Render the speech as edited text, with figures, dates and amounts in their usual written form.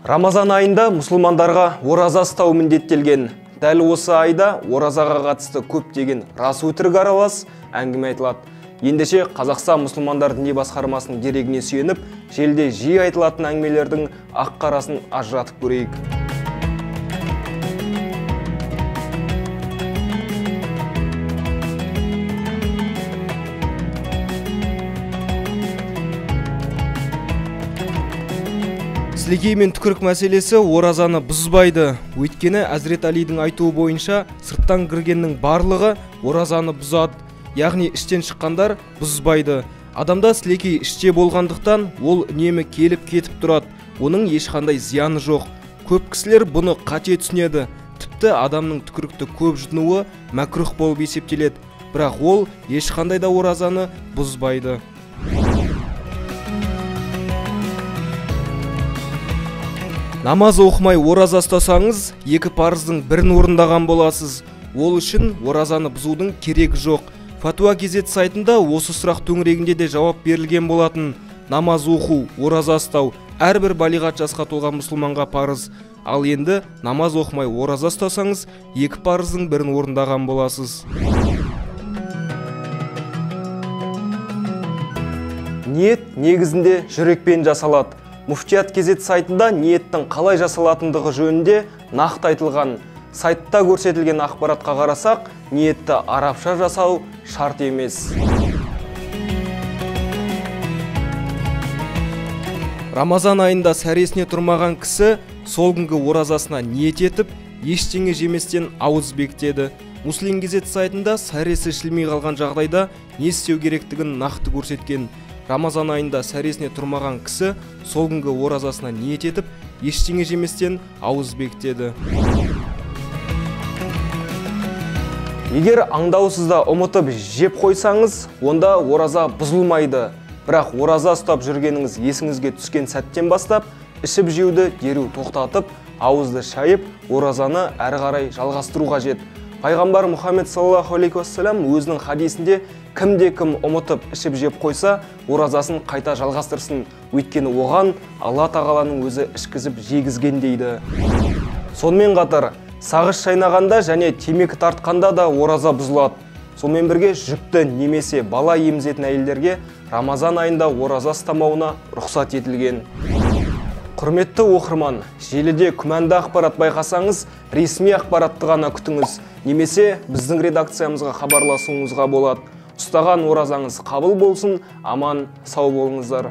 Рамазан айында мұсылмандарға ораза ұстау міндеттелген. Дәл осы айда оразаға қатысты көптеген рас өтірік аралас әңгіме айтылады. Ендеше Қазақстан мұсылмандар діни басқармасының дерегіне сүйеніп, желіде жиі айтылатын әңгімелердің ақ-қарасын ажыратып көрейік. Сілекей мен түкірік мәселесі оразаны бұзбайды. Өйткені Әзірет Алидің айтуы бойынша сырттан кіргеннің барлығы оразаны бұзады. Яғни іштен шыққандар бұзбайды. Адамда сілекей іште болғандықтан ол үнемі келіп кетіп тұрады. Оның ешқандай зияны жоқ. Көп кісілер бұны қате түсінеді. Тіпті адамның түкірікті көп жұтынуы мәкрух болып есептеледі. Бірақ ол ешқандай да оразаны бұзбайды. Намаз оқымай ораза ұстасаңыз, екі парыздың бірін орындаған боласыз. Ол үшін оразаны бұзудың керегі жоқ. Фатуа Кезет сайтында осы сұрақ төңірегінде де жауап берілген болатын. Намаз оқу, ораза ұстау әрбір балиғат жасқа толған мұсылманға парыз. Ал енді намаз оқымай ораза ұстасаңыз, екі парыздың бірін орындаған боласыз. Ниет негізінде жүрекпен жасалады. Муфтият Кезет сайтында ниеттің қалай жасалатындығы жөнінде нақты айтылған. Сайтта көрсетілген ақпаратқа қарасақ, ниетті арабша жасау шарт емес. Рамазан айында сәресіне тұрмаған кісі сол күнгі оразасына ниет етіп, ештеңе жеместен ауыз бекітеді. Муслим Кезет сайтында сәресі ішілмей қалған жағдайда не істеу керектігін нақты көрсеткен. Рамазан айында сәресіне тұрмаған кісі сол күнгі оразасына ниет етіп, ештеңе жеместен ауыз бекітеді. Егер аңдаусызда ұмытып жеп қойсаңыз, онда ораза бұзылмайды. Бірақ ораза ұстап жүргеніңіз есіңізге түскен сәттен бастап, ішіп жеуді дереу тоқтатып, ауызды шайып, оразаны әрі қарай жалғастыру қажет. Пайғамбар Мұхаммед саллаллаху алейхи уассалам өзінің хадисінде кім ұмытып ішіп жеп қойса, оразасын қайта жалғастырсын. Өйткені оған Алла тағаланың өзі ішкізіп жегізген дейді. Сонымен қатар, сағыз шайнағанда және темекі тартқанда да ораза бұзылады. Сонымен бірге жүкті немесе бала емізетін әйелдерге Рамазан айында ораза ұстамауына рұқсат етілген. Құрметті оқырман, желіде күмәнді ақпарат байқасаңыз, ресми ақпаратты ғана күтіңіз, немесе біздің редакциямызға хабарласуыңызға болады. Ұстаған оразаңыз қабыл болсын, аман, сау болыңыздар.